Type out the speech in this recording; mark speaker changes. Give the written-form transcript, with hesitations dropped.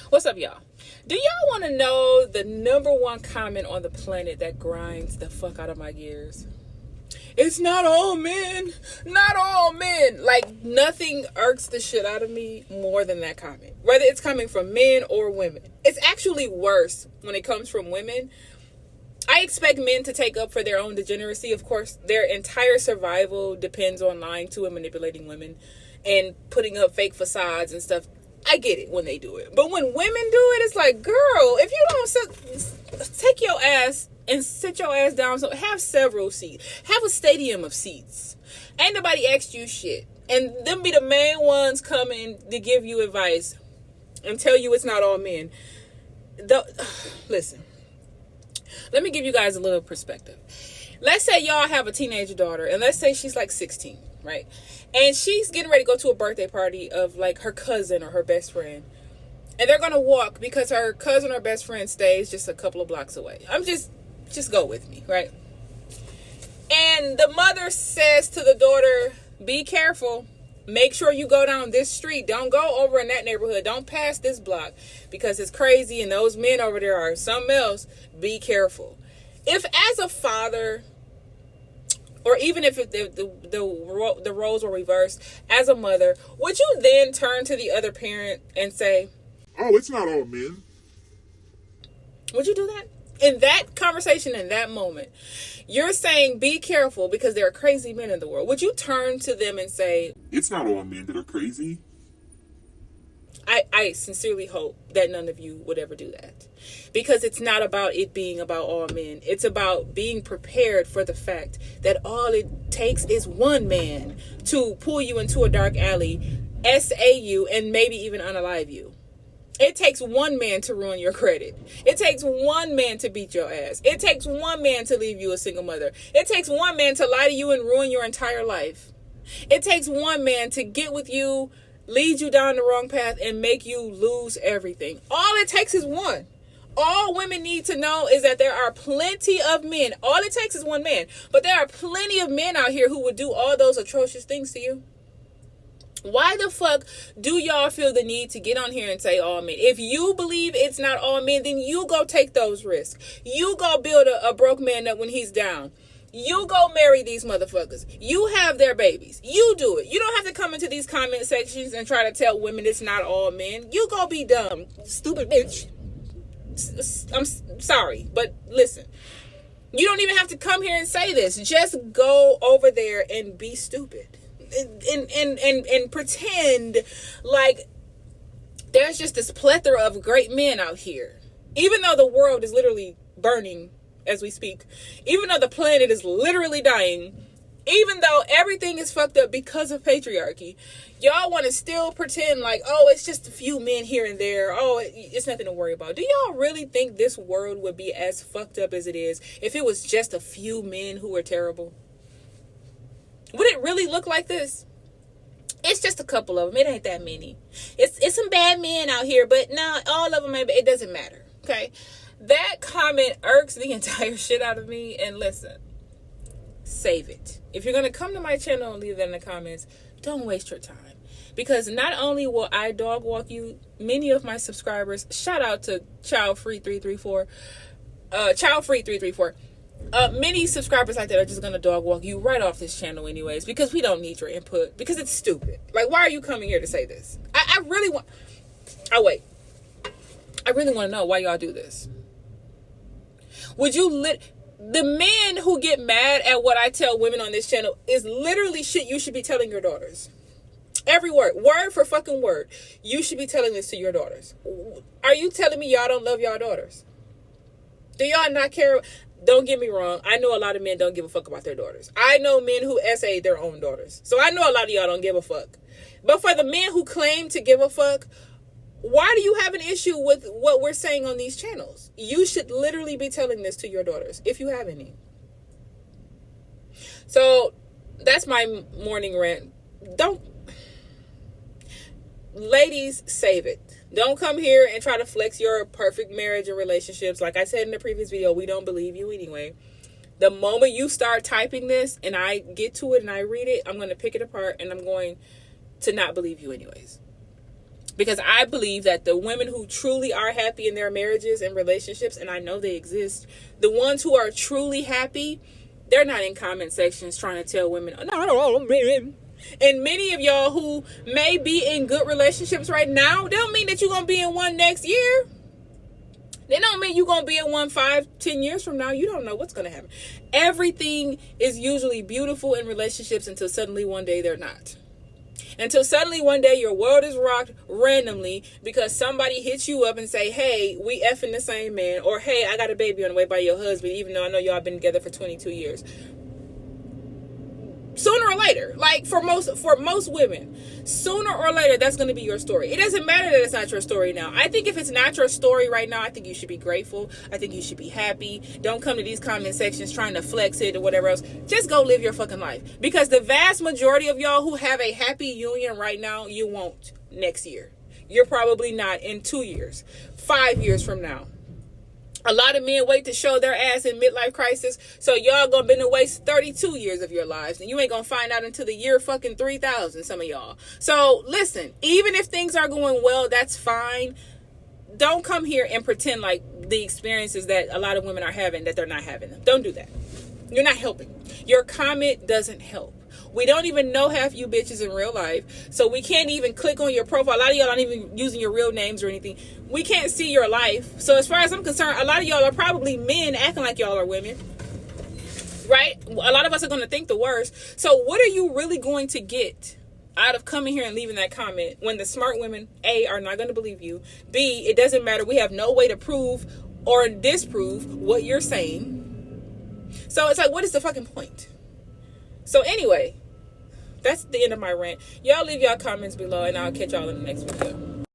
Speaker 1: What's up, y'all? Do y'all want to know the number one comment on the planet that grinds the fuck out of my gears? It's not all men. Not all men. Like, nothing irks the shit out of me more than that comment. Whether it's coming from men or women. It's actually worse when it comes from women. I expect men to take up for their own degeneracy. Of course, their entire survival depends on lying to and manipulating women and putting up fake facades and stuff. I get it when they do it. But when women do it, it's like, girl, if you don't take your ass and sit your ass down, so have several seats. Have a stadium of seats. Ain't nobody asked you shit. And them be the main ones coming to give you advice and tell you it's not all men. Listen, let me give you guys a little perspective. Let's say y'all have a teenage daughter, and let's say she's like 16, right? And she's getting ready to go to a birthday party of like her cousin or her best friend. And they're going to walk because her cousin or best friend stays just a couple of blocks away. Just go with me, right? And the mother says to the daughter, be careful. Make sure you go down this street. Don't go over in that neighborhood. Don't pass this block because it's crazy and those men over there are something else. Be careful. If as a father, or even if the roles were reversed, as a mother, would you then turn to the other parent and say,
Speaker 2: oh, it's not all men?
Speaker 1: Would you do that? In that conversation, in that moment, you're saying be careful because there are crazy men in the world. Would you turn to them and say,
Speaker 2: it's not all men that are crazy?
Speaker 1: I sincerely hope that none of you would ever do that. Because it's not about it being about all men. It's about being prepared for the fact that all it takes is one man to pull you into a dark alley, SA you, and maybe even unalive you. It takes one man to ruin your credit. It takes one man to beat your ass. It takes one man to leave you a single mother. It takes one man to lie to you and ruin your entire life. It takes one man to get with you, lead you down the wrong path, and make you lose everything. All it takes is one. All women need to know is that there are plenty of men. All it takes is one man. But there are plenty of men out here who would do all those atrocious things to you. Why the fuck do y'all feel the need to get on here and say all men? If you believe it's not all men, then you go take those risks. You go build a broke man up when he's down. You go marry these motherfuckers. You have their babies. You do it. You don't have to come into these comment sections and try to tell women it's not all men. You go be dumb, stupid bitch. I'm sorry, but listen. You don't even have to come here and say this. Just go over there and be stupid. And pretend like there's just this plethora of great men out here. Even though the world is literally burning as we speak, even though the planet is literally dying, even though everything is fucked up because of patriarchy, y'all want to still pretend like, oh, it's just a few men here and there. Oh, it's nothing to worry about. Do y'all really think this world would be as fucked up as it is if it was just a few men who were terrible? Would it really look like this? It's just a couple of them. It ain't that many. It's some bad men out here, but no, all of them, it doesn't matter. Okay? That comment irks the entire shit out of me. And listen, save it. If you're going to come to my channel and leave that in the comments, don't waste your time. Because not only will I dog walk you, many of my subscribers, shout out to Child-Free334, Child-Free334, many subscribers like that are just gonna dog walk you right off this channel anyways, because we don't need your input, because it's stupid. Like, why are you coming here to say this? I really want to know why y'all do this. Would you the men who get mad at what I tell women on this channel is literally shit you should be telling your daughters. Every word for fucking word, you should be telling this to your daughters. Are you telling me y'all don't love y'all daughters? Do y'all not care? Don't get me wrong. I know a lot of men don't give a fuck about their daughters. I know men who SA their own daughters. So I know a lot of y'all don't give a fuck. But for the men who claim to give a fuck, why do you have an issue with what we're saying on these channels? You should literally be telling this to your daughters, if you have any. So that's my morning rant. Ladies, save it. Don't come here and try to flex your perfect marriage and relationships. Like I said in the previous video, we don't believe you anyway. The moment you start typing this and I get to it and I read it, I'm going to pick it apart and I'm going to not believe you anyways. Because I believe that the women who truly are happy in their marriages and relationships, and I know they exist, the ones who are truly happy, they're not in comment sections trying to tell women, no, man. And many of y'all who may be in good relationships right now, don't mean that you're going to be in one next year. They don't mean you're going to be in one 5-10 years from now. You don't know what's going to happen. Everything is usually beautiful in relationships until suddenly one day they're not. Until suddenly one day your world is rocked randomly because somebody hits you up and say, hey, we effing the same man. Or, hey, I got a baby on the way by your husband, even though I know y'all been together for 22 years. Sooner or later, like for most women, sooner or later, that's going to be your story. It doesn't matter that it's not your story now. I think if it's not your story right now, I think you should be grateful. I think you should be happy. Don't come to these comment sections trying to flex it or whatever else. Just go live your fucking life. Because the vast majority of y'all who have a happy union right now, you won't next year. You're probably not in 2 years, 5 years from now. A lot of men wait to show their ass in midlife crisis. So y'all gonna been to waste 32 years of your lives. And you ain't gonna find out until the year fucking 3000, some of y'all. So listen, even if things are going well, that's fine. Don't come here and pretend like the experiences that a lot of women are having, that they're not having them. Don't do that. You're not helping. Your comment doesn't help. We don't even know half you bitches in real life. So we can't even click on your profile. A lot of y'all aren't even using your real names or anything. We can't see your life. So as far as I'm concerned, a lot of y'all are probably men acting like y'all are women. Right? A lot of us are going to think the worst. So what are you really going to get out of coming here and leaving that comment when the smart women, A, are not going to believe you. B, it doesn't matter. We have no way to prove or disprove what you're saying. So it's like, what is the fucking point? So anyway, that's the end of my rant. Y'all leave y'all comments below and I'll catch y'all in the next video.